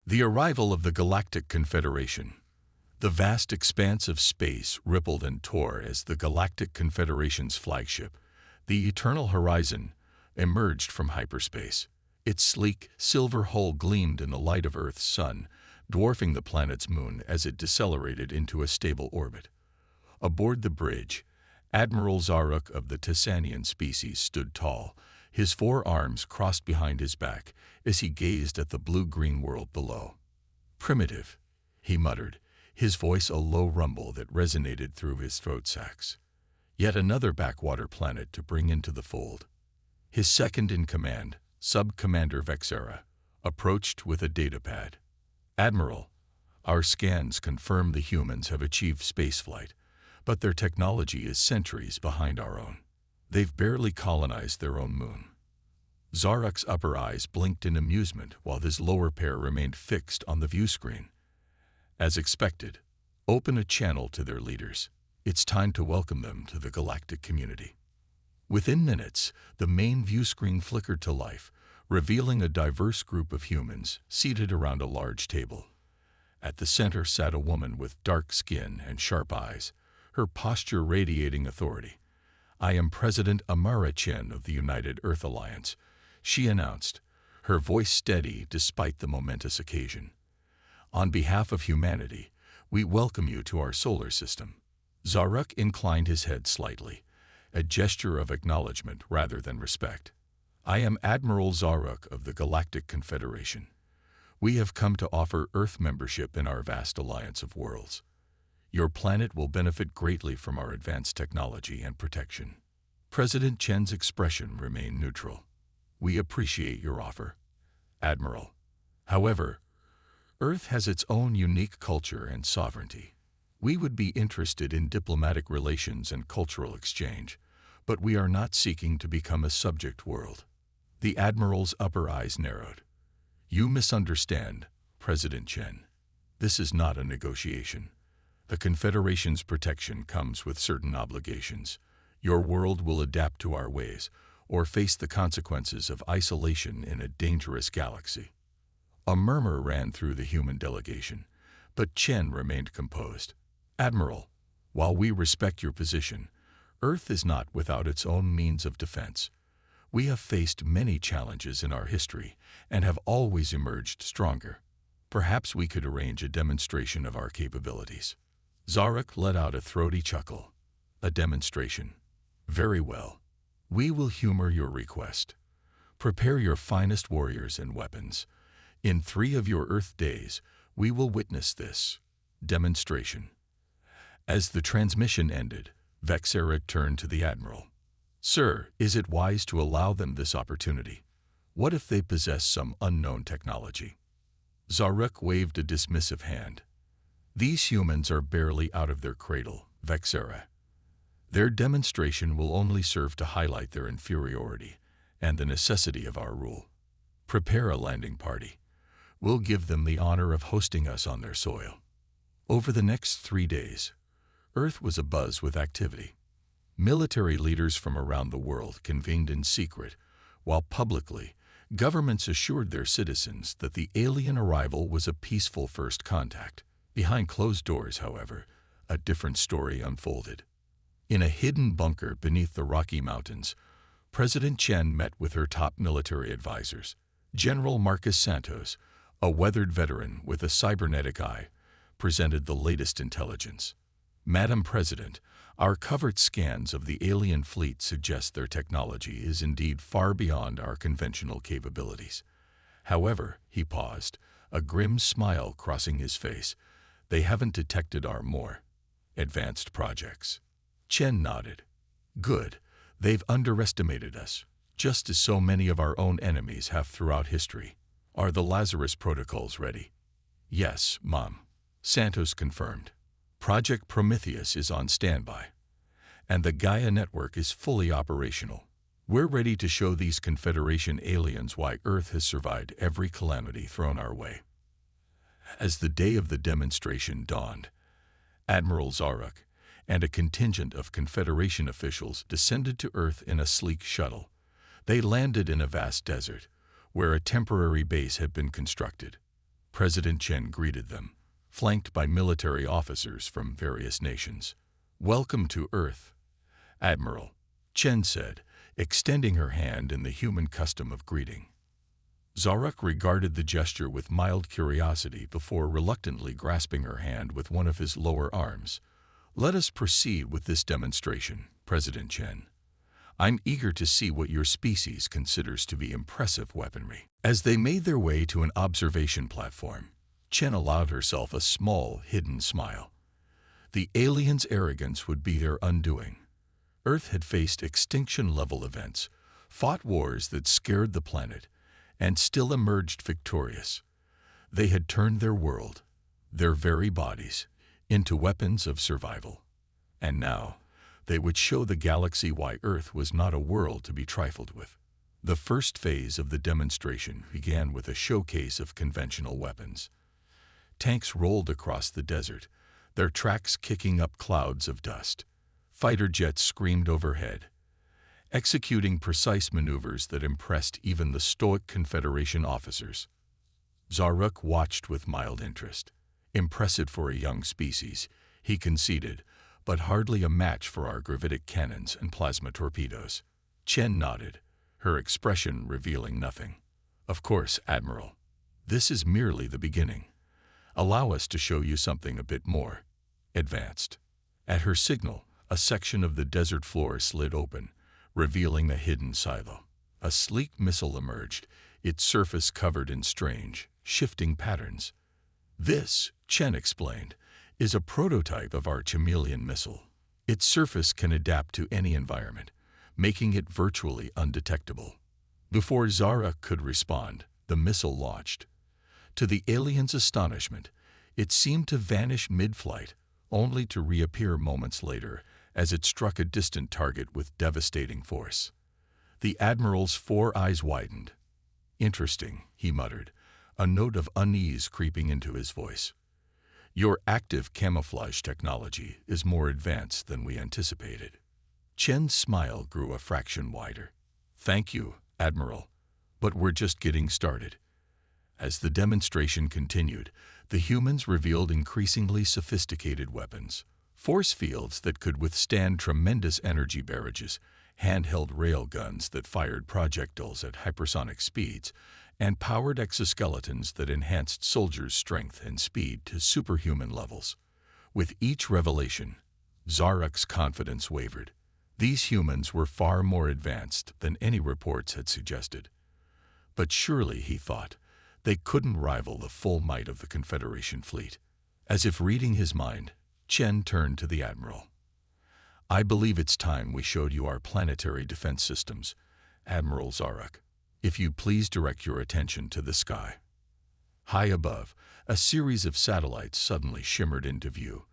The arrival of the Galactic Confederation. The vast expanse of space rippled and tore as the Galactic Confederation's flagship, the Eternal Horizon, emerged from hyperspace. Its sleek, silver hull gleamed in the light of Earth's sun, dwarfing the planet's moon as it decelerated into a stable orbit. Aboard the bridge, Admiral Zaruk of the Tessanian species stood tall, his four arms crossed behind his back as he gazed at the blue-green world below. "Primitive," he muttered, his voice a low rumble that resonated through his throat sacs. Yet another backwater planet to bring into the fold. His second-in-command, Sub-Commander Vexera, approached with a datapad. "Admiral, our scans confirm the humans have achieved spaceflight, but their technology is centuries behind our own. They've barely colonized their own moon." Zaruk's upper eyes blinked in amusement while his lower pair remained fixed on the view screen. "As expected, open a channel to their leaders. It's time to welcome them to the galactic community." Within minutes, the main view screen flickered to life, revealing a diverse group of humans seated around a large table. At the center sat a woman with dark skin and sharp eyes, her posture radiating authority. "I am President Amara Chen of the United Earth Alliance," she announced, her voice steady despite the momentous occasion. "On behalf of humanity, we welcome you to our solar system." Zaruk inclined his head slightly, a gesture of acknowledgement rather than respect. "I am Admiral Zaruk of the Galactic Confederation. We have come to offer Earth membership in our vast alliance of worlds. Your planet will benefit greatly from our advanced technology and protection." President Chen's expression remained neutral. "We appreciate your offer, Admiral. However, Earth has its own unique culture and sovereignty. We would be interested in diplomatic relations and cultural exchange, but we are not seeking to become a subject world." The Admiral's upper eyes narrowed. "You misunderstand, President Chen. This is not a negotiation. The Confederation's protection comes with certain obligations. Your world will adapt to our ways, or face the consequences of isolation in a dangerous galaxy." A murmur ran through the human delegation, but Chen remained composed. "Admiral, while we respect your position, Earth is not without its own means of defense. We have faced many challenges in our history and have always emerged stronger. Perhaps we could arrange a demonstration of our capabilities." Zaruk let out a throaty chuckle. "A demonstration? Very well. We will humor your request. Prepare your finest warriors and weapons. In 3 of your Earth days, we will witness this demonstration." As the transmission ended, Vexera turned to the Admiral. "Sir, is it wise to allow them this opportunity? What if they possess some unknown technology?" Zaruk waved a dismissive hand. "These humans are barely out of their cradle, Vexera. Their demonstration will only serve to highlight their inferiority and the necessity of our rule. Prepare a landing party. We'll give them the honor of hosting us on their soil." Over the next 3 days, Earth was abuzz with activity. Military leaders from around the world convened in secret, while publicly, governments assured their citizens that the alien arrival was a peaceful first contact. Behind closed doors, however, a different story unfolded. In a hidden bunker beneath the Rocky Mountains, President Chen met with her top military advisors. General Marcus Santos, a weathered veteran with a cybernetic eye, presented the latest intelligence. "Madam President, our covert scans of the alien fleet suggest their technology is indeed far beyond our conventional capabilities. However," he paused, a grim smile crossing his face, "they haven't detected our more advanced projects." Chen nodded. "Good. They've underestimated us, just as so many of our own enemies have throughout history. Are the Lazarus protocols ready?" "Yes, Mom," Santos confirmed. "Project Prometheus is on standby, and the Gaia network is fully operational. We're ready to show these Confederation aliens why Earth has survived every calamity thrown our way." As the day of the demonstration dawned, Admiral Zaruk and a contingent of Confederation officials descended to Earth in a sleek shuttle. They landed in a vast desert, where a temporary base had been constructed. President Chen greeted them, flanked by military officers from various nations. "Welcome to Earth, Admiral," Chen said, extending her hand in the human custom of greeting. Zaruk regarded the gesture with mild curiosity before reluctantly grasping her hand with one of his lower arms. "Let us proceed with this demonstration, President Chen. I'm eager to see what your species considers to be impressive weaponry." As they made their way to an observation platform, Chen allowed herself a small, hidden smile. The aliens' arrogance would be their undoing. Earth had faced extinction-level events, fought wars that scared the planet, and still emerged victorious. They had turned their world, their very bodies, into weapons of survival. And now, they would show the galaxy why Earth was not a world to be trifled with. The first phase of the demonstration began with a showcase of conventional weapons. Tanks rolled across the desert, their tracks kicking up clouds of dust. Fighter jets screamed overhead, executing precise maneuvers that impressed even the stoic Confederation officers. Zaruk watched with mild interest. Impressive for a young species, he conceded, but hardly a match for our gravitic cannons and plasma torpedoes. Chen nodded, her expression revealing nothing. "Of course, Admiral. This is merely the beginning. Allow us to show you something a bit more advanced." At her signal, a section of the desert floor slid open, revealing a hidden silo. A sleek missile emerged, its surface covered in strange, shifting patterns. "This," Chen explained, "is a prototype of our chameleon missile. Its surface can adapt to any environment, making it virtually undetectable." Before Zaruk could respond, the missile launched. To the aliens' astonishment, it seemed to vanish mid-flight, only to reappear moments later as it struck a distant target with devastating force. The Admiral's four eyes widened. "Interesting," he muttered, a note of unease creeping into his voice. "Your active camouflage technology is more advanced than we anticipated." Chen's smile grew a fraction wider. "Thank you, Admiral, but we're just getting started." As the demonstration continued, the humans revealed increasingly sophisticated weapons. Force fields that could withstand tremendous energy barrages, handheld railguns that fired projectiles at hypersonic speeds, and powered exoskeletons that enhanced soldiers' strength and speed to superhuman levels. With each revelation, Zaruk's confidence wavered. These humans were far more advanced than any reports had suggested. But surely, he thought, they couldn't rival the full might of the Confederation fleet. As if reading his mind, Chen turned to the Admiral. "I believe it's time we showed you our planetary defense systems, Admiral Zaruk. If you please direct your attention to the sky." High above, a series of satellites suddenly shimmered into view,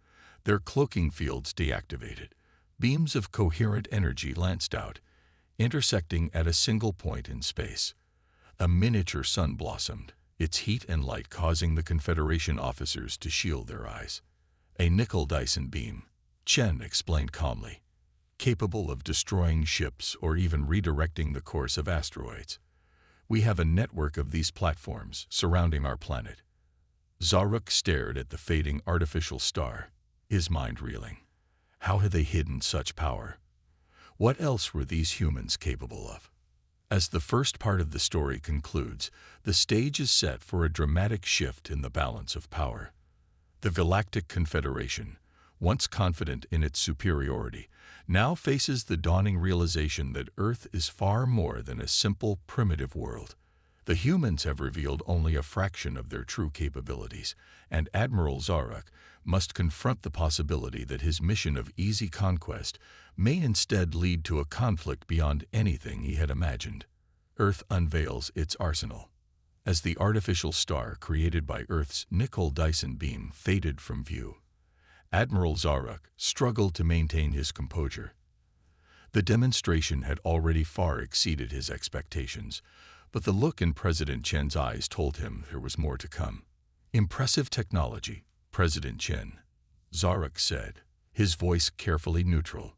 their cloaking fields deactivated. Beams of coherent energy lanced out, intersecting at a single point in space. A miniature sun blossomed, its heat and light causing the Confederation officers to shield their eyes. "A nickel Dyson beam," Chen explained calmly, "capable of destroying ships or even redirecting the course of asteroids. We have a network of these platforms surrounding our planet." Zaruk stared at the fading artificial star, his mind reeling. How had they hidden such power? What else were these humans capable of? As the first part of the story concludes, the stage is set for a dramatic shift in the balance of power. The Galactic Confederation, once confident in its superiority, now faces the dawning realization that Earth is far more than a simple, primitive world. The humans have revealed only a fraction of their true capabilities, and Admiral Zaruk must confront the possibility that his mission of easy conquest may instead lead to a conflict beyond anything he had imagined. Earth unveils its arsenal. As the artificial star created by Earth's nickel Dyson beam faded from view, Admiral Zaruk struggled to maintain his composure. The demonstration had already far exceeded his expectations, but the look in President Chen's eyes told him there was more to come. "Impressive technology, President Chen," Zaruk said, his voice carefully neutral.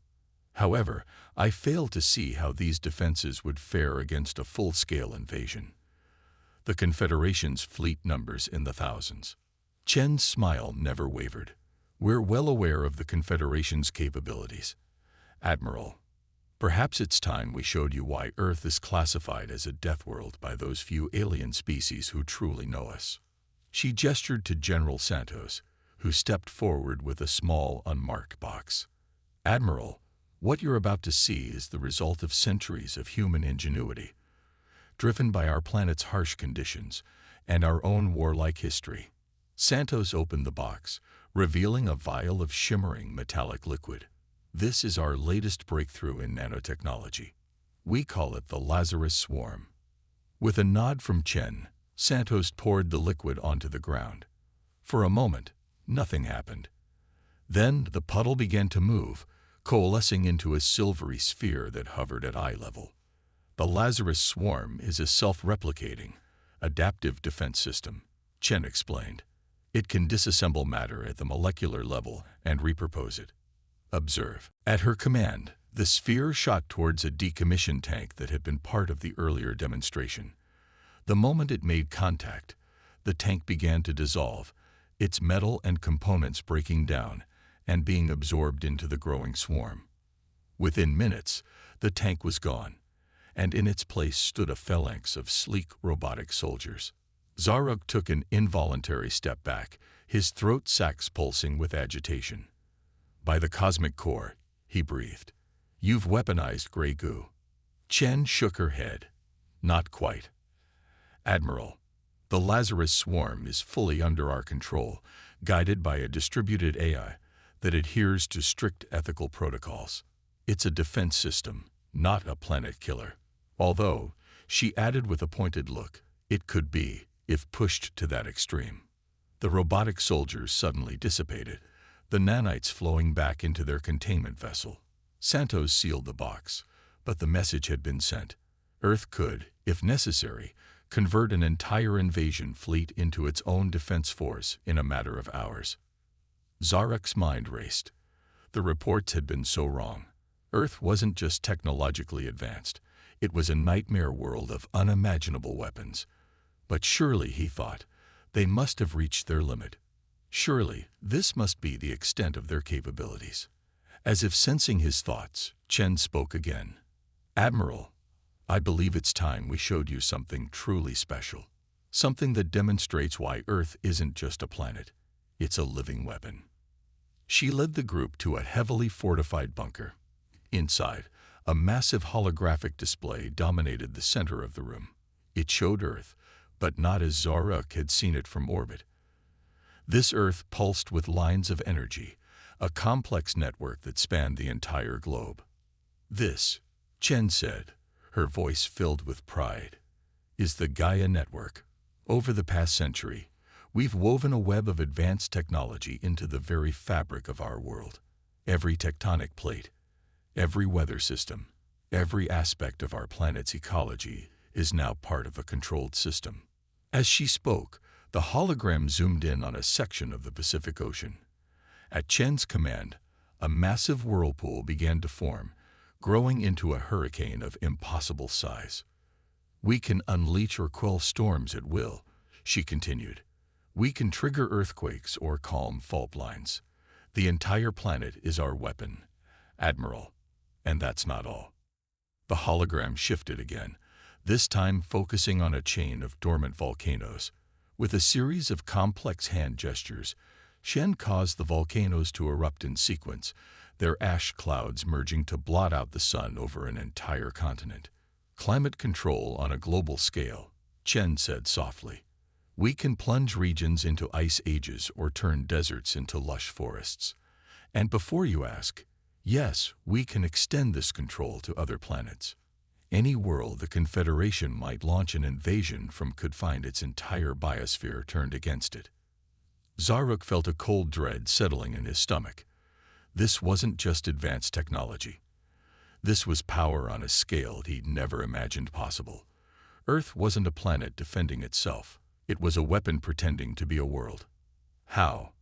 "However, I fail to see how these defenses would fare against a full-scale invasion." the Confederation's fleet numbers in the thousands. Chen's smile never wavered. We're well aware of the Confederation's capabilities. Admiral, perhaps it's time we showed you why Earth is classified as a death world by those few alien species who truly know us. She gestured to General Santos, who stepped forward with a small, unmarked box. Admiral, what you're about to see is the result of centuries of human ingenuity, driven by our planet's harsh conditions and our own warlike history. Santos opened the box, revealing a vial of shimmering metallic liquid. This is our latest breakthrough in nanotechnology. We call it the Lazarus Swarm. With a nod from Chen, Santos poured the liquid onto the ground. For a moment, nothing happened. Then the puddle began to move, coalescing into a silvery sphere that hovered at eye level. The Lazarus Swarm is a self-replicating, adaptive defense system, Chen explained. It can disassemble matter at the molecular level and repurpose it. Observe. At her command, the sphere shot towards a decommissioned tank that had been part of the earlier demonstration. The moment it made contact, the tank began to dissolve, its metal and components breaking down and being absorbed into the growing swarm. Within minutes, the tank was gone, and in its place stood a phalanx of sleek robotic soldiers. Zaruk took an involuntary step back, his throat sacs pulsing with agitation. By the cosmic core, he breathed. You've weaponized gray goo. Chen shook her head. Not quite. Admiral, the Lazarus Swarm is fully under our control, guided by a distributed AI that adheres to strict ethical protocols. It's a defense system, not a planet killer. Although, she added with a pointed look, it could be, if pushed to that extreme. The robotic soldiers suddenly dissipated, the nanites flowing back into their containment vessel. Santos sealed the box, but the message had been sent. Earth could, if necessary, convert an entire invasion fleet into its own defense force in a matter of hours. Zaruk's mind raced. The reports had been so wrong. Earth wasn't just technologically advanced. It was a nightmare world of unimaginable weapons. But surely, he thought, they must have reached their limit. Surely, this must be the extent of their capabilities. As if sensing his thoughts, Chen spoke again. Admiral, I believe it's time we showed you something truly special. Something that demonstrates why Earth isn't just a planet. It's a living weapon. She led the group to a heavily fortified bunker. Inside, a massive holographic display dominated the center of the room. It showed Earth, but not as Zaruk had seen it from orbit. This Earth pulsed with lines of energy, a complex network that spanned the entire globe. This, Chen said, her voice filled with pride, is the Gaia network. Over the past century, we've woven a web of advanced technology into the very fabric of our world. Every tectonic plate, every weather system, every aspect of our planet's ecology is now part of a controlled system. As she spoke, the hologram zoomed in on a section of the Pacific Ocean. At Chen's command, a massive whirlpool began to form, growing into a hurricane of impossible size. We can unleash or quell storms at will, she continued. We can trigger earthquakes or calm fault lines. The entire planet is our weapon, Admiral. And that's not all. The hologram shifted again, this time focusing on a chain of dormant volcanoes. With a series of complex hand gestures, Chen caused the volcanoes to erupt in sequence, their ash clouds merging to blot out the sun over an entire continent. Climate control on a global scale, Chen said softly. We can plunge regions into ice ages or turn deserts into lush forests. And before you ask, yes, we can extend this control to other planets. Any world the Confederation might launch an invasion from could find its entire biosphere turned against it. Zaruk felt a cold dread settling in his stomach. This wasn't just advanced technology. This was power on a scale he'd never imagined possible. Earth wasn't a planet defending itself. It was a weapon pretending to be a world. How?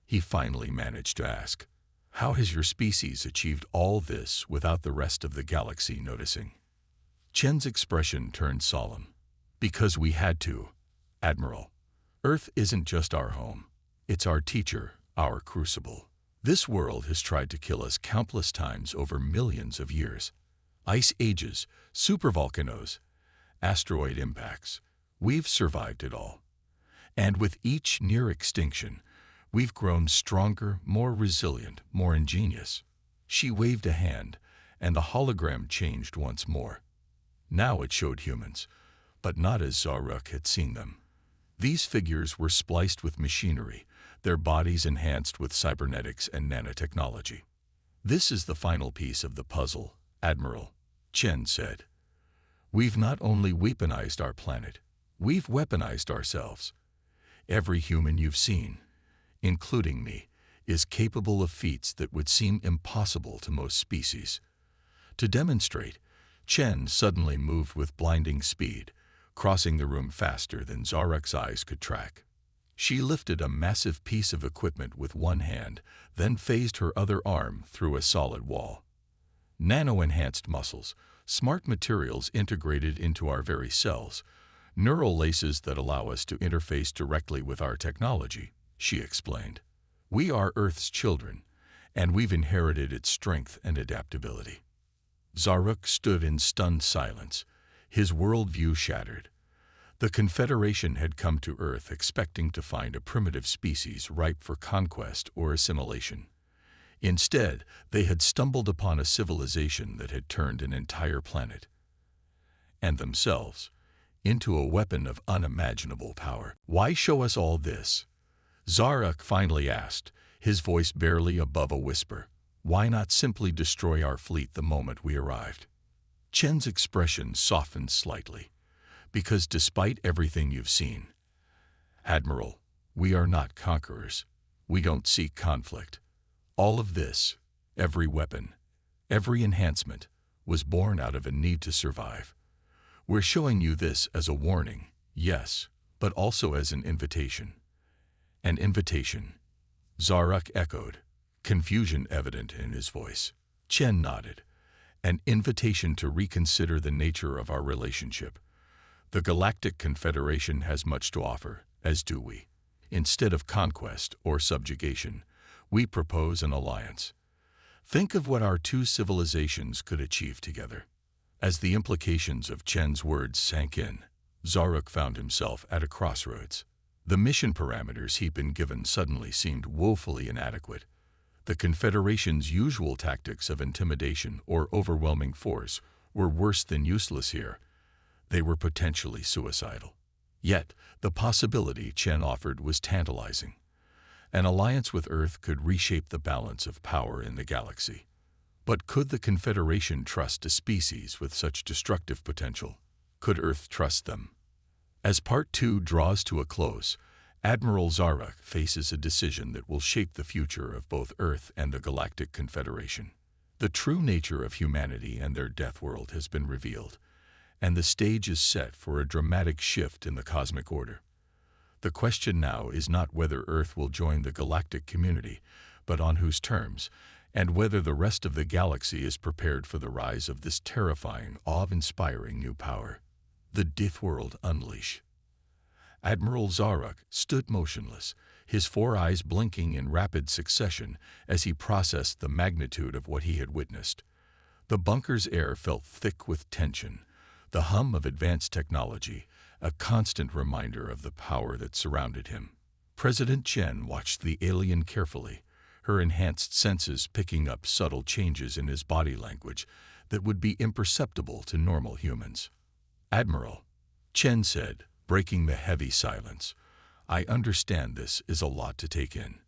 He finally managed to ask. How has your species achieved all this without the rest of the galaxy noticing? Chen's expression turned solemn. Because we had to, Admiral, Earth isn't just our home. It's our teacher, our crucible. This world has tried to kill us countless times over millions of years. Ice ages, supervolcanoes, asteroid impacts. We've survived it all. And with each near extinction, we've grown stronger, more resilient, more ingenious. She waved a hand, and the hologram changed once more. Now it showed humans, but not as Zaruk had seen them. These figures were spliced with machinery, their bodies enhanced with cybernetics and nanotechnology. This is the final piece of the puzzle, Admiral, Chen said. We've not only weaponized our planet, we've weaponized ourselves. Every human you've seen, including me, is capable of feats that would seem impossible to most species. To demonstrate, Chen suddenly moved with blinding speed, crossing the room faster than Zaruk's eyes could track. She lifted a massive piece of equipment with one hand, then phased her other arm through a solid wall. Nano-enhanced muscles, smart materials integrated into our very cells, neural laces that allow us to interface directly with our technology, she explained. We are Earth's children, and we've inherited its strength and adaptability. Zaruk stood in stunned silence, his worldview shattered. The Confederation had come to Earth expecting to find a primitive species ripe for conquest or assimilation. Instead, they had stumbled upon a civilization that had turned an entire planet, and themselves, into a weapon of unimaginable power. Why show us all this? Zaruk finally asked, his voice barely above a whisper. Why not simply destroy our fleet the moment we arrived? Chen's expression softened slightly. Because despite everything you've seen, Admiral, we are not conquerors. We don't seek conflict. All of this, every weapon, every enhancement, was born out of a need to survive. We're showing you this as a warning, yes, but also as an invitation. An invitation, Zaruk echoed, confusion evident in his voice. Chen nodded. An invitation to reconsider the nature of our relationship. The Galactic Confederation has much to offer, as do we. Instead of conquest or subjugation, we propose an alliance. Think of what our two civilizations could achieve together. As the implications of Chen's words sank in, Zaruk found himself at a crossroads. The mission parameters he'd been given suddenly seemed woefully inadequate. The Confederation's usual tactics of intimidation or overwhelming force were worse than useless here. They were potentially suicidal. Yet, the possibility Chen offered was tantalizing. An alliance with Earth could reshape the balance of power in the galaxy. But could the Confederation trust a species with such destructive potential? Could Earth trust them? As Part 2 draws to a close, Admiral Zaruk faces a decision that will shape the future of both Earth and the Galactic Confederation. The true nature of humanity and their Deathworld has been revealed, and the stage is set for a dramatic shift in the cosmic order. The question now is not whether Earth will join the galactic community, but on whose terms, and whether the rest of the galaxy is prepared for the rise of this terrifying, awe-inspiring new power. The Deathworld Unleash. Admiral Zaruk stood motionless, his four eyes blinking in rapid succession as he processed the magnitude of what he had witnessed. The bunker's air felt thick with tension, the hum of advanced technology, a constant reminder of the power that surrounded him. President Chen watched the alien carefully, her enhanced senses picking up subtle changes in his body language that would be imperceptible to normal humans. Admiral, Chen said, breaking the heavy silence, I understand this is a lot to take in.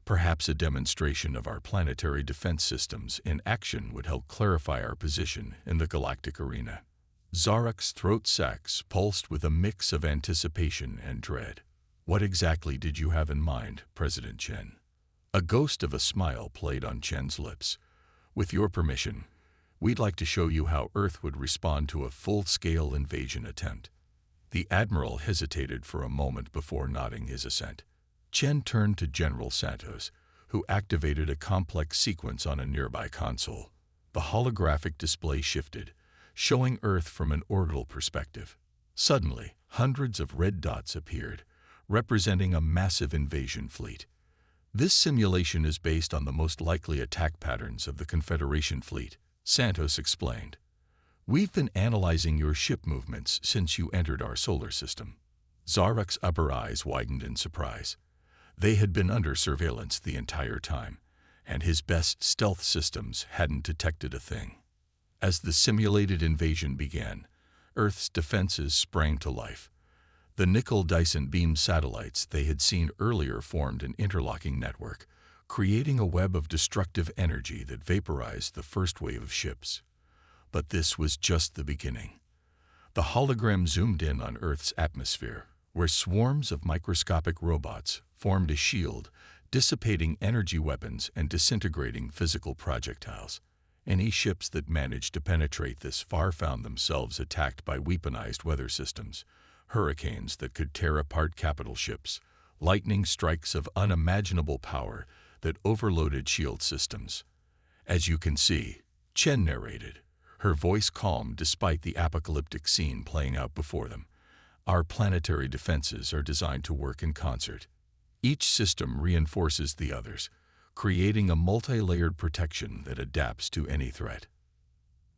Perhaps a demonstration of our planetary defense systems in action would help clarify our position in the galactic arena. Zaruk's throat sacs pulsed with a mix of anticipation and dread. What exactly did you have in mind, President Chen? A ghost of a smile played on Chen's lips. With your permission, we'd like to show you how Earth would respond to a full-scale invasion attempt. The Admiral hesitated for a moment before nodding his assent. Chen turned to General Santos, who activated a complex sequence on a nearby console. The holographic display shifted, showing Earth from an orbital perspective. Suddenly, hundreds of red dots appeared, representing a massive invasion fleet. This simulation is based on the most likely attack patterns of the Confederation fleet, Santos explained. We've been analyzing your ship movements since you entered our solar system. Zarok's upper eyes widened in surprise. They had been under surveillance the entire time, and his best stealth systems hadn't detected a thing. As the simulated invasion began, Earth's defenses sprang to life. The nickel-Dyson beam satellites they had seen earlier formed an interlocking network, creating a web of destructive energy that vaporized the first wave of ships. But this was just the beginning. The hologram zoomed in on Earth's atmosphere, where swarms of microscopic robots formed a shield, dissipating energy weapons and disintegrating physical projectiles. Any ships that managed to penetrate this far found themselves attacked by weaponized weather systems, hurricanes that could tear apart capital ships, lightning strikes of unimaginable power that overloaded shield systems. As you can see, Chen narrated, her voice calm despite the apocalyptic scene playing out before them. Our planetary defenses are designed to work in concert. Each system reinforces the others, creating a multi-layered protection that adapts to any threat.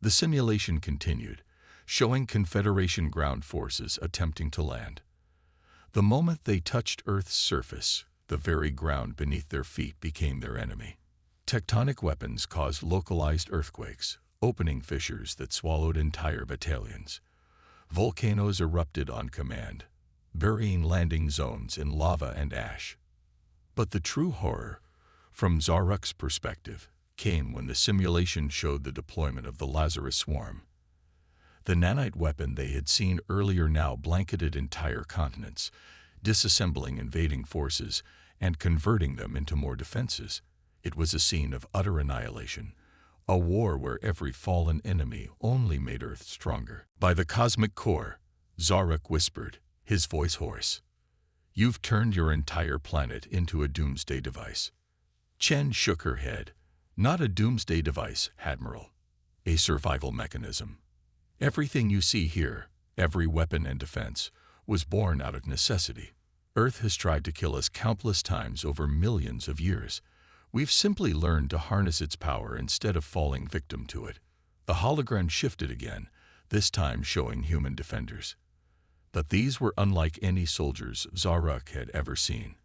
The simulation continued, showing Confederation ground forces attempting to land. The moment they touched Earth's surface, the very ground beneath their feet became their enemy. Tectonic weapons caused localized earthquakes, opening fissures that swallowed entire battalions. Volcanoes erupted on command, burying landing zones in lava and ash. But the true horror, from Zarok's perspective, came when the simulation showed the deployment of the Lazarus Swarm. The nanite weapon they had seen earlier now blanketed entire continents, disassembling invading forces and converting them into more defenses. It was a scene of utter annihilation, a war where every fallen enemy only made Earth stronger. By the cosmic core, Zarok whispered, his voice hoarse. You've turned your entire planet into a doomsday device. Chen shook her head. Not a doomsday device, Admiral. A survival mechanism. Everything you see here, every weapon and defense, was born out of necessity. Earth has tried to kill us countless times over millions of years. We've simply learned to harness its power instead of falling victim to it. The hologram shifted again, this time showing human defenders. But these were unlike any soldiers Zarok had ever seen.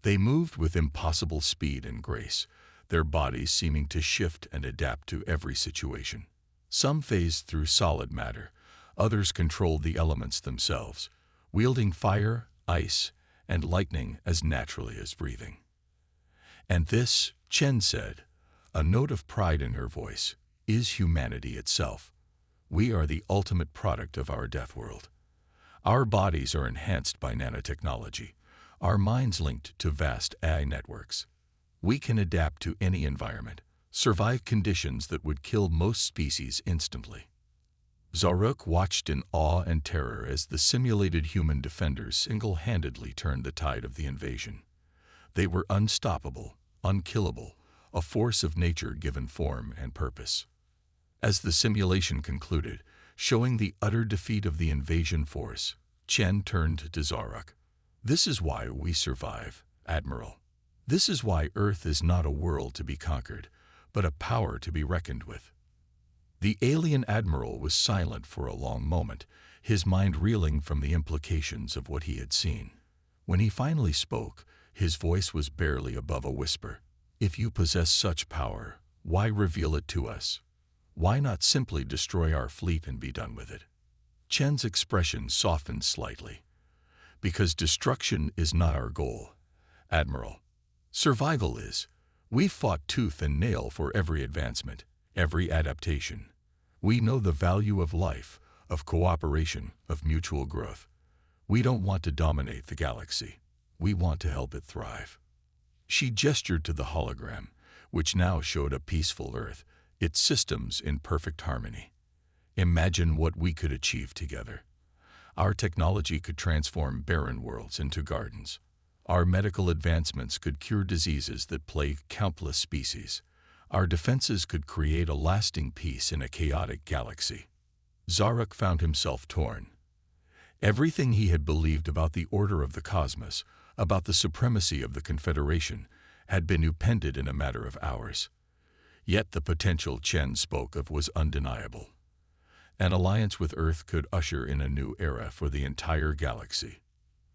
They moved with impossible speed and grace, their bodies seeming to shift and adapt to every situation. Some phased through solid matter, others controlled the elements themselves, wielding fire, ice, and lightning as naturally as breathing. And this, Chen said, a note of pride in her voice, is humanity itself. We are the ultimate product of our Deathworld. Our bodies are enhanced by nanotechnology, our minds linked to vast AI networks. We can adapt to any environment, survive conditions that would kill most species instantly. Zarok watched in awe and terror as the simulated human defenders single-handedly turned the tide of the invasion. They were unstoppable, unkillable, a force of nature given form and purpose. As the simulation concluded, showing the utter defeat of the invasion force, Chen turned to Zarok. This is why we survive, Admiral. This is why Earth is not a world to be conquered, but a power to be reckoned with. The alien admiral was silent for a long moment, his mind reeling from the implications of what he had seen. When he finally spoke, his voice was barely above a whisper. If you possess such power, why reveal it to us? Why not simply destroy our fleet and be done with it? Chen's expression softened slightly. Because destruction is not our goal, Admiral. Survival is. We've fought tooth and nail for every advancement, every adaptation. We know the value of life, of cooperation, of mutual growth. We don't want to dominate the galaxy. We want to help it thrive. She gestured to the hologram, which now showed a peaceful Earth, its systems in perfect harmony. Imagine what we could achieve together. Our technology could transform barren worlds into gardens. Our medical advancements could cure diseases that plague countless species. Our defenses could create a lasting peace in a chaotic galaxy. Zarok found himself torn. Everything he had believed about the order of the cosmos, about the supremacy of the Confederation, had been upended in a matter of hours. Yet the potential Chen spoke of was undeniable. An alliance with Earth could usher in a new era for the entire galaxy.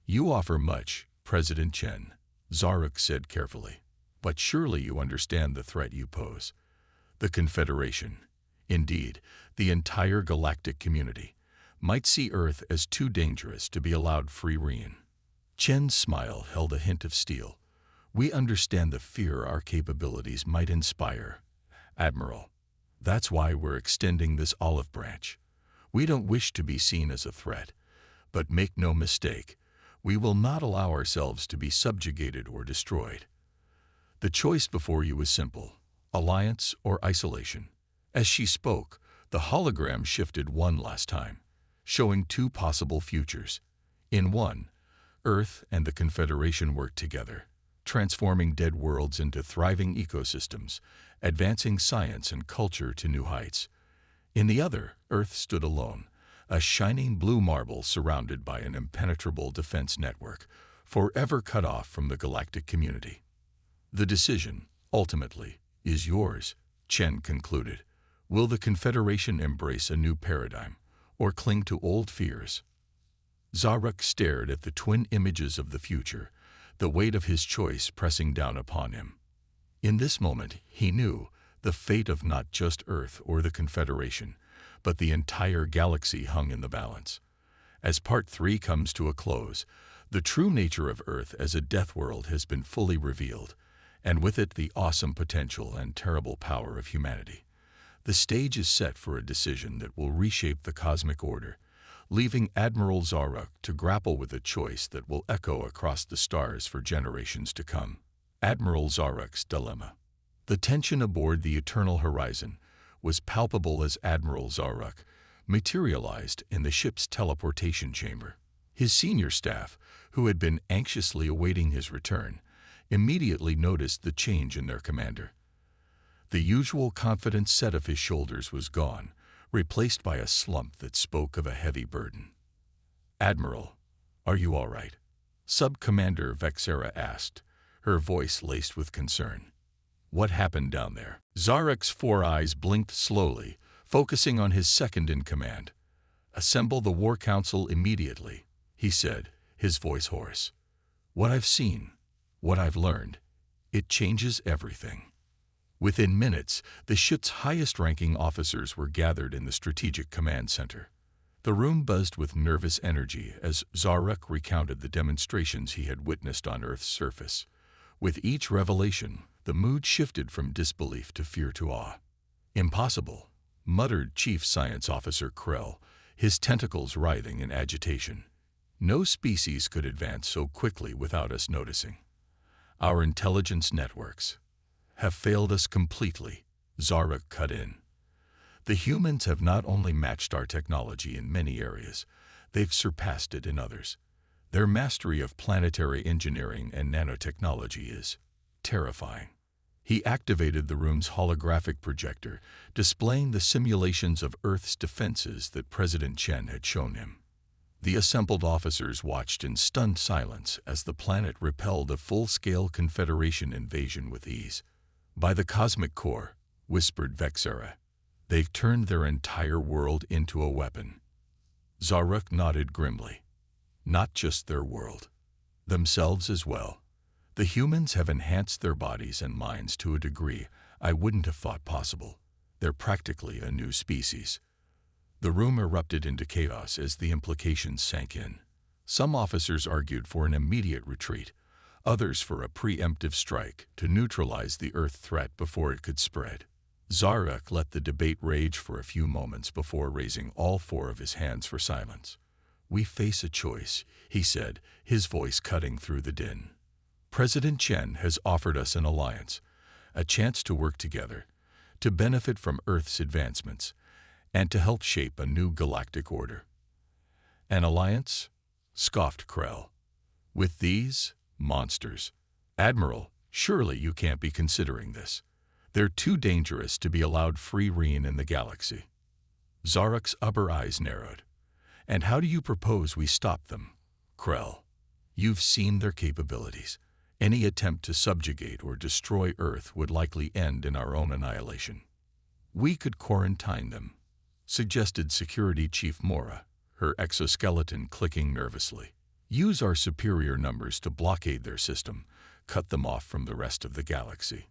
"You offer much, President Chen," Zaruk said carefully. "But surely you understand the threat you pose. The Confederation, indeed, the entire galactic community, might see Earth as too dangerous to be allowed free rein." Chen's smile held a hint of steel. "We understand the fear our capabilities might inspire, Admiral. That's why we're extending this olive branch. We don't wish to be seen as a threat, but make no mistake, we will not allow ourselves to be subjugated or destroyed. The choice before you is simple: alliance or isolation." As she spoke, the hologram shifted one last time, showing two possible futures. In one, Earth and the Confederation worked together, transforming dead worlds into thriving ecosystems, advancing science and culture to new heights. In the other, Earth stood alone, a shining blue marble surrounded by an impenetrable defense network, forever cut off from the galactic community. "The decision, ultimately, is yours," Chen concluded. "Will the Confederation embrace a new paradigm, or cling to old fears?" Zaruk stared at the twin images of the future, the weight of his choice pressing down upon him. In this moment, he knew the fate of not just Earth or the Confederation, but the entire galaxy hung in the balance. As Part 3 comes to a close, the true nature of Earth as a death world has been fully revealed, and with it the awesome potential and terrible power of humanity. The stage is set for a decision that will reshape the cosmic order, leaving Admiral Zaruk to grapple with a choice that will echo across the stars for generations to come. Admiral Zaruk's dilemma. The tension aboard the Eternal Horizon was palpable as Admiral Zaruk materialized in the ship's teleportation chamber. His senior staff, who had been anxiously awaiting his return, immediately noticed the change in their commander. The usual confident set of his shoulders was gone, replaced by a slump that spoke of a heavy burden. "Admiral, are you all right?" Sub-Commander Vexera asked, her voice laced with concern. "What happened down there?" Zaruk's four eyes blinked slowly, focusing on his second-in-command. "Assemble the War Council immediately," he said, his voice hoarse. "What I've seen, what I've learned, it changes everything." Within minutes, the ship's highest-ranking officers were gathered in the Strategic Command Center. The room buzzed with nervous energy as Zaruk recounted the demonstrations he had witnessed on Earth's surface. With each revelation, the mood shifted from disbelief to fear to awe. "Impossible," muttered Chief Science Officer Krell, his tentacles writhing in agitation. "No species could advance so quickly without us noticing. Our intelligence networks have failed us completely," Zaruk cut in. "The humans have not only matched our technology in many areas, they've surpassed it in others. Their mastery of planetary engineering and nanotechnology is terrifying." He activated the room's holographic projector, displaying the simulations of Earth's defenses that President Chen had shown him. The assembled officers watched in stunned silence as the planet repelled a full-scale Confederation invasion with ease. "By the cosmic core," whispered Vexera, "they've turned their entire world into a weapon." Zaruk nodded grimly. "Not just their world. Themselves as well. The humans have enhanced their bodies and minds to a degree I wouldn't have thought possible. They're practically a new species." The room erupted into chaos as the implications sank in. Some officers argued for an immediate retreat, others for a preemptive strike to neutralize the Earth threat before it could spread. Zaruk let the debate rage for a few moments before raising all four of his hands for silence. "We face a choice," he said, his voice cutting through the din. "President Chen has offered us an alliance, a chance to work together, to benefit from Earth's advancements, and to help shape a new galactic order." "An alliance?" scoffed Krell. "With these monsters? Admiral, surely you can't be considering this. They're too dangerous to be allowed free rein in the galaxy." Zaruk's upper eyes narrowed. And how do you propose we stop them? Krell, you've seen their capabilities. Any attempt to subjugate or destroy Earth would likely end in our own annihilation. We could quarantine them, suggested Security Chief Mora, her exoskeleton clicking nervously. Use our superior numbers to blockade their system, cut them off from the rest of the galaxy.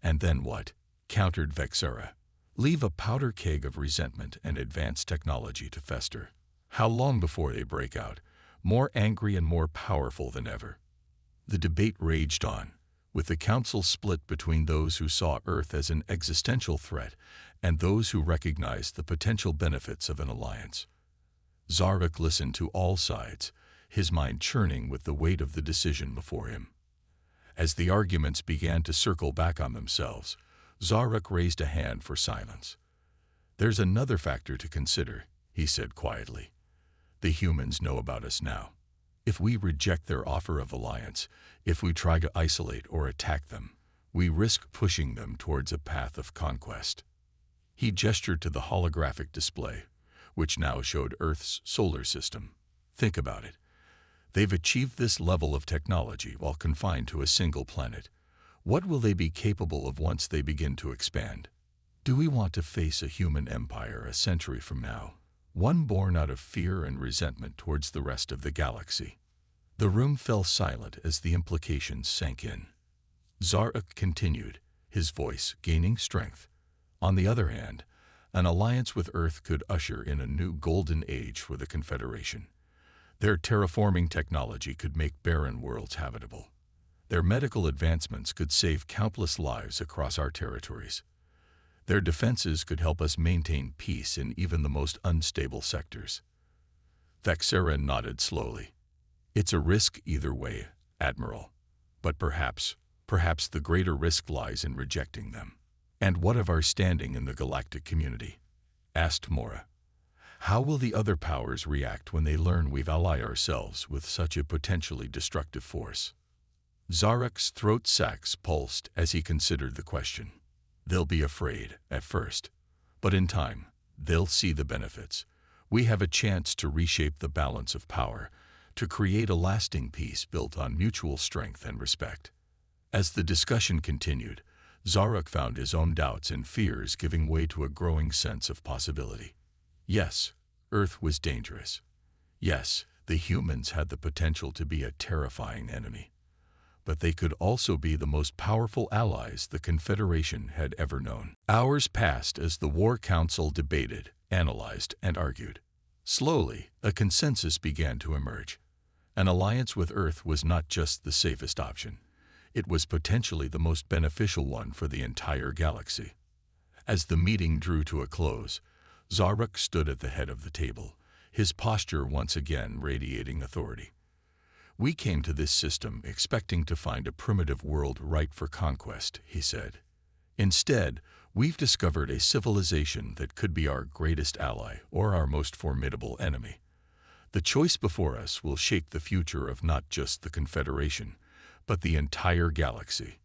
And then what? Countered Vexera. Leave a powder keg of resentment and advanced technology to fester. How long before they break out, more angry and more powerful than ever? The debate raged on, with the council split between those who saw Earth as an existential threat and those who recognized the potential benefits of an alliance. Zarek listened to all sides, his mind churning with the weight of the decision before him. As the arguments began to circle back on themselves, Zarek raised a hand for silence. There's another factor to consider, he said quietly. The humans know about us now. If we reject their offer of alliance, if we try to isolate or attack them, we risk pushing them towards a path of conquest. He gestured to the holographic display, which now showed Earth's solar system. Think about it. They've achieved this level of technology while confined to a single planet. What will they be capable of once they begin to expand? Do we want to face a human empire a century from now, one born out of fear and resentment towards the rest of the galaxy? The room fell silent as the implications sank in. Zarek continued, his voice gaining strength. On the other hand, an alliance with Earth could usher in a new golden age for the Confederation. Their terraforming technology could make barren worlds habitable. Their medical advancements could save countless lives across our territories. Their defenses could help us maintain peace in even the most unstable sectors. Vexera nodded slowly. It's a risk either way, Admiral. But perhaps the greater risk lies in rejecting them. And what of our standing in the galactic community? Asked Mora. How will the other powers react when they learn we've allied ourselves with such a potentially destructive force? Zarek's throat sacs pulsed as he considered the question. They'll be afraid, at first. But in time, they'll see the benefits. We have a chance to reshape the balance of power, to create a lasting peace built on mutual strength and respect. As the discussion continued, Zarek found his own doubts and fears giving way to a growing sense of possibility. Yes, Earth was dangerous. Yes, the humans had the potential to be a terrifying enemy. But they could also be the most powerful allies the Confederation had ever known. Hours passed as the War Council debated, analyzed, and argued. Slowly, a consensus began to emerge. An alliance with Earth was not just the safest option. It was potentially the most beneficial one for the entire galaxy. As the meeting drew to a close, Zarek stood at the head of the table, his posture once again radiating authority. We came to this system expecting to find a primitive world ripe for conquest, he said. Instead, we've discovered a civilization that could be our greatest ally or our most formidable enemy. The choice before us will shape the future of not just the Confederation, but the entire galaxy.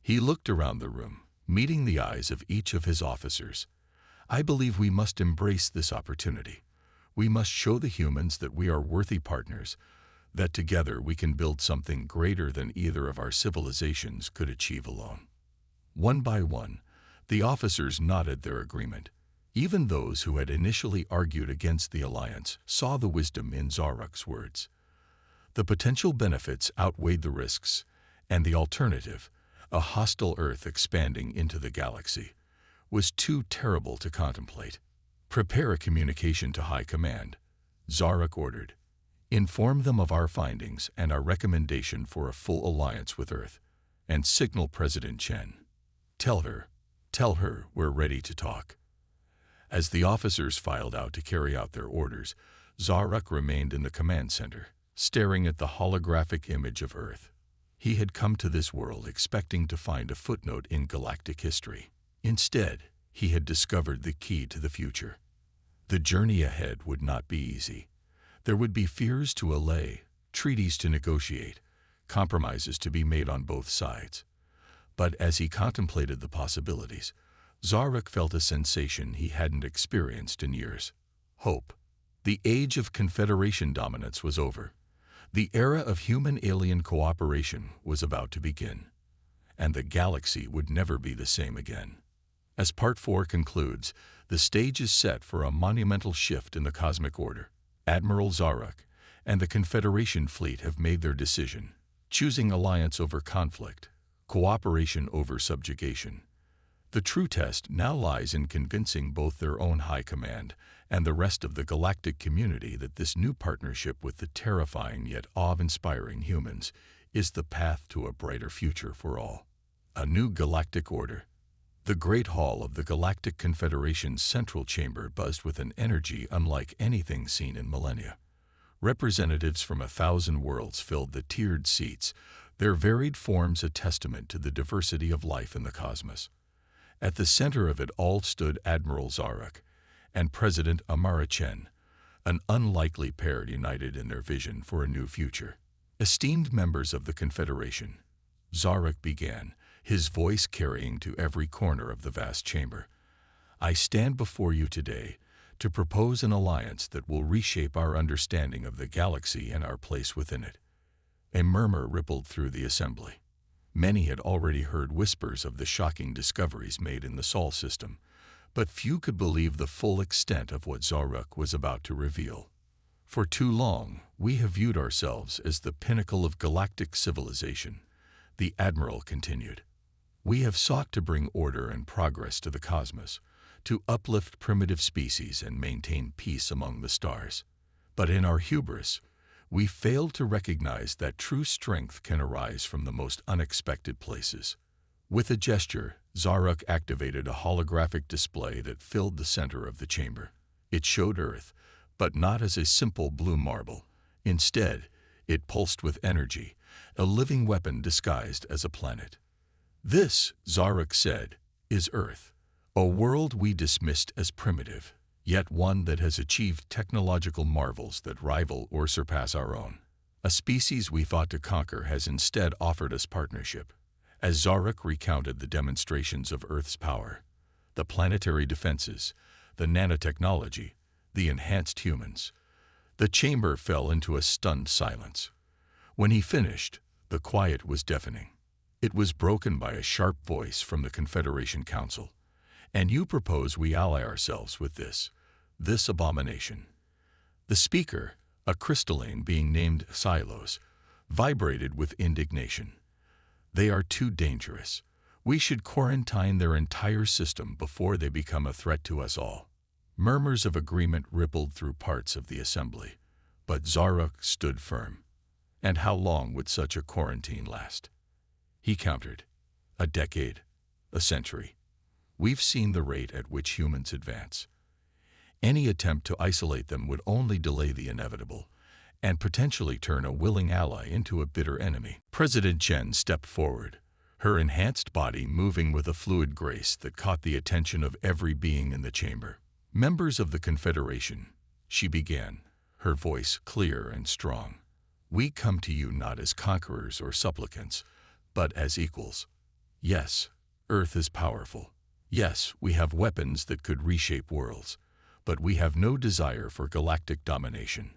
He looked around the room, meeting the eyes of each of his officers. I believe we must embrace this opportunity. We must show the humans that we are worthy partners, that together we can build something greater than either of our civilizations could achieve alone. One by one, the officers nodded their agreement. Even those who had initially argued against the alliance saw the wisdom in Zarek's words. The potential benefits outweighed the risks, and the alternative, a hostile Earth expanding into the galaxy, was too terrible to contemplate. Prepare a communication to High Command, Zarek ordered. Inform them of our findings and our recommendation for a full alliance with Earth, and signal President Chen. Tell her we're ready to talk. As the officers filed out to carry out their orders, Zarek remained in the command center, staring at the holographic image of Earth. He had come to this world expecting to find a footnote in galactic history. Instead, he had discovered the key to the future. The journey ahead would not be easy. There would be fears to allay, treaties to negotiate, compromises to be made on both sides. But as he contemplated the possibilities, Zarek felt a sensation he hadn't experienced in years. Hope. The age of Confederation dominance was over. The era of human-alien cooperation was about to begin, and the galaxy would never be the same again. As Part 4 concludes, the stage is set for a monumental shift in the cosmic order. Admiral Zarok and the Confederation fleet have made their decision, choosing alliance over conflict, cooperation over subjugation. The true test now lies in convincing both their own high command and the rest of the galactic community that this new partnership with the terrifying yet awe-inspiring humans is the path to a brighter future for all. A new galactic order. The Great Hall of the Galactic Confederation's central chamber buzzed with an energy unlike anything seen in millennia. Representatives from 1,000 worlds filled the tiered seats, their varied forms a testament to the diversity of life in the cosmos. At the center of it all stood Admiral Zarok and President Amara Chen, an unlikely pair united in their vision for a new future. Esteemed members of the Confederation, Zarok began, his voice carrying to every corner of the vast chamber. I stand before you today to propose an alliance that will reshape our understanding of the galaxy and our place within it. A murmur rippled through the assembly. Many had already heard whispers of the shocking discoveries made in the Sol system, but few could believe the full extent of what Zarok was about to reveal. For too long, we have viewed ourselves as the pinnacle of galactic civilization, the Admiral continued. We have sought to bring order and progress to the cosmos, to uplift primitive species and maintain peace among the stars. But in our hubris, we failed to recognize that true strength can arise from the most unexpected places. With a gesture, Zarok activated a holographic display that filled the center of the chamber. It showed Earth, but not as a simple blue marble. Instead, it pulsed with energy, a living weapon disguised as a planet. This, Zarok said, is Earth, a world we dismissed as primitive, yet one that has achieved technological marvels that rival or surpass our own. A species we thought to conquer has instead offered us partnership. As Zarok recounted the demonstrations of Earth's power, the planetary defenses, the nanotechnology, the enhanced humans, the chamber fell into a stunned silence. When he finished, the quiet was deafening. It was broken by a sharp voice from the Confederation Council. And you propose we ally ourselves with this abomination. The speaker, a crystalline being named Silos, vibrated with indignation. They are too dangerous. We should quarantine their entire system before they become a threat to us all. Murmurs of agreement rippled through parts of the assembly, but Zarok stood firm. And how long would such a quarantine last? He countered. A decade, a century. We've seen the rate at which humans advance. Any attempt to isolate them would only delay the inevitable and potentially turn a willing ally into a bitter enemy. President Chen stepped forward, her enhanced body moving with a fluid grace that caught the attention of every being in the chamber. Members of the Confederation, she began, her voice clear and strong. We come to you not as conquerors or supplicants, but as equals. Yes, Earth is powerful. Yes, we have weapons that could reshape worlds, but we have no desire for galactic domination.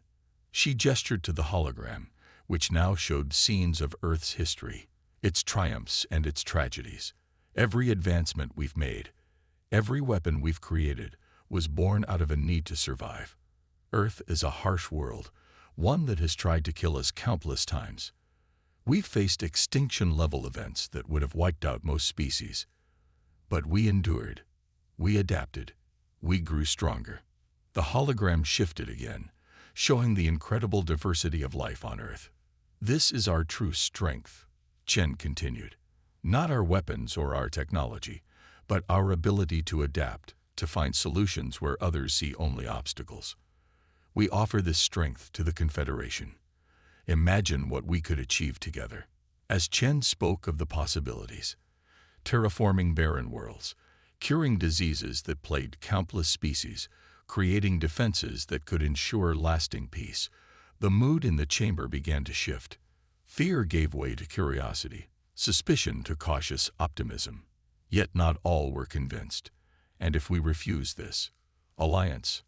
She gestured to the hologram, which now showed scenes of Earth's history, its triumphs and its tragedies. Every advancement we've made, every weapon we've created, was born out of a need to survive. Earth is a harsh world, one that has tried to kill us countless times. We've faced extinction-level events that would have wiped out most species. But we endured, we adapted, we grew stronger. The hologram shifted again, showing the incredible diversity of life on Earth. This is our true strength, Chen continued. Not our weapons or our technology, but our ability to adapt, to find solutions where others see only obstacles. We offer this strength to the Confederation. Imagine what we could achieve together. As Chen spoke of the possibilities, terraforming barren worlds, curing diseases that plagued countless species, creating defenses that could ensure lasting peace, the mood in the chamber began to shift. Fear gave way to curiosity, suspicion to cautious optimism. Yet not all were convinced. And if we refuse this alliance,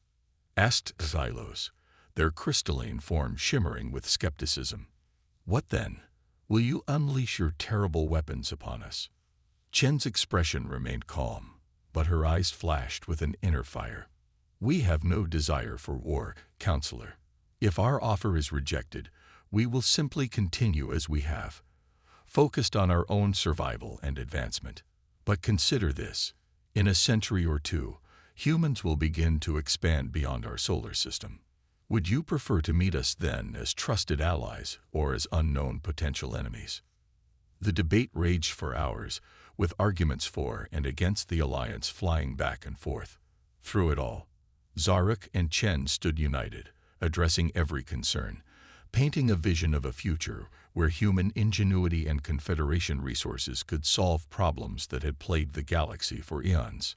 asked Xylos, their crystalline form shimmering with skepticism. "What then? Will you unleash your terrible weapons upon us?" Chen's expression remained calm, but her eyes flashed with an inner fire. "We have no desire for war, Counselor. If our offer is rejected, we will simply continue as we have, focused on our own survival and advancement. But consider this. In a century or two, humans will begin to expand beyond our solar system. Would you prefer to meet us then as trusted allies or as unknown potential enemies?" The debate raged for hours, with arguments for and against the alliance flying back and forth. Through it all, Zarek and Chen stood united, addressing every concern, painting a vision of a future where human ingenuity and Confederation resources could solve problems that had plagued the galaxy for eons.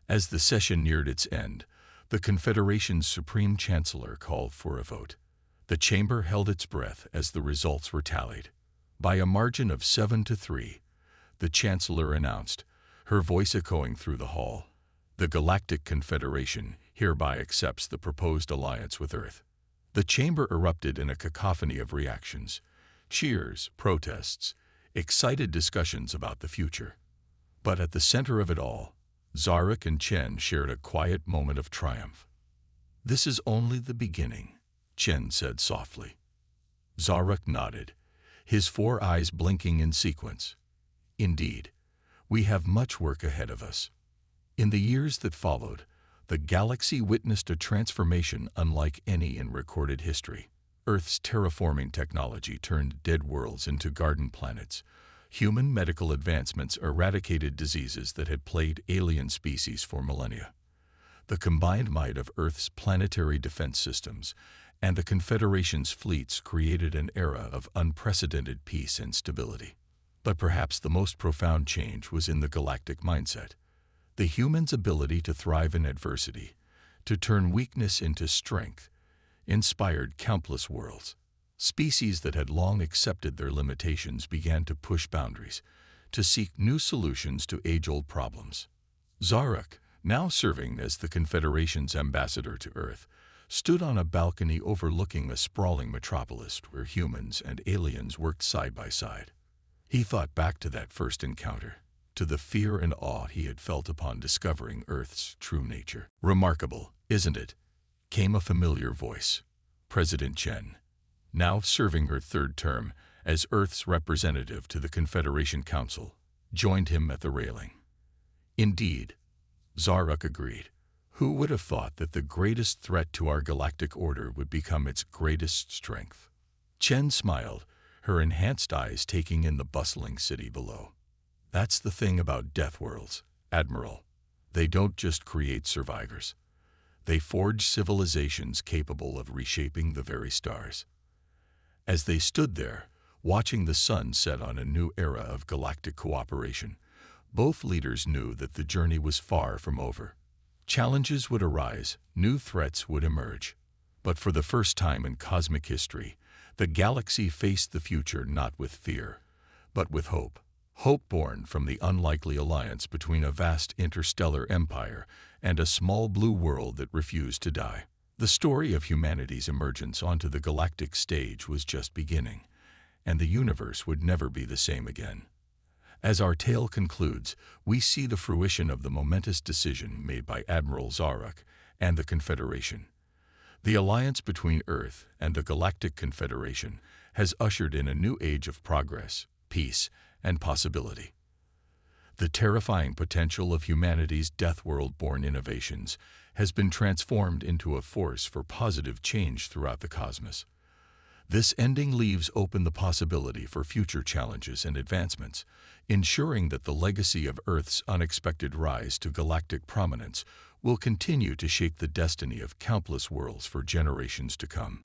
As the session neared its end, the Confederation's Supreme Chancellor called for a vote. The chamber held its breath as the results were tallied. By a margin of 7-3, the Chancellor announced, her voice echoing through the hall, "The Galactic Confederation hereby accepts the proposed alliance with Earth." The chamber erupted in a cacophony of reactions: cheers, protests, excited discussions about the future. But at the center of it all, Zarek and Chen shared a quiet moment of triumph. "This is only the beginning," Chen said softly. Zarek nodded, his 4 eyes blinking in sequence. "Indeed, we have much work ahead of us." In the years that followed, the galaxy witnessed a transformation unlike any in recorded history. Earth's terraforming technology turned dead worlds into garden planets. Human medical advancements eradicated diseases that had plagued alien species for millennia. The combined might of Earth's planetary defense systems and the Confederation's fleets created an era of unprecedented peace and stability. But perhaps the most profound change was in the galactic mindset. The human's ability to thrive in adversity, to turn weakness into strength, inspired countless worlds. Species that had long accepted their limitations began to push boundaries, to seek new solutions to age-old problems. Zarek, now serving as the Confederation's ambassador to Earth, stood on a balcony overlooking a sprawling metropolis where humans and aliens worked side by side. He thought back to that first encounter, to the fear and awe he had felt upon discovering Earth's true nature. "Remarkable, isn't it?" came a familiar voice. President Chen, now serving her 3rd term as Earth's representative to the Confederation Council, joined him at the railing. "Indeed," Zarek agreed. "Who would have thought that the greatest threat to our galactic order would become its greatest strength?" Chen smiled, her enhanced eyes taking in the bustling city below. "That's the thing about Deathworlds, Admiral. They don't just create survivors. They forge civilizations capable of reshaping the very stars." As they stood there, watching the sun set on a new era of galactic cooperation, both leaders knew that the journey was far from over. Challenges would arise, new threats would emerge. But for the first time in cosmic history, the galaxy faced the future not with fear, but with hope. Hope born from the unlikely alliance between a vast interstellar empire and a small blue world that refused to die. The story of humanity's emergence onto the galactic stage was just beginning, and the universe would never be the same again. As our tale concludes, we see the fruition of the momentous decision made by Admiral Zarek and the Confederation. The alliance between Earth and the Galactic Confederation has ushered in a new age of progress, peace, and possibility. The terrifying potential of humanity's Deathworld-born innovations has been transformed into a force for positive change throughout the cosmos. This ending leaves open the possibility for future challenges and advancements, ensuring that the legacy of Earth's unexpected rise to galactic prominence will continue to shape the destiny of countless worlds for generations to come.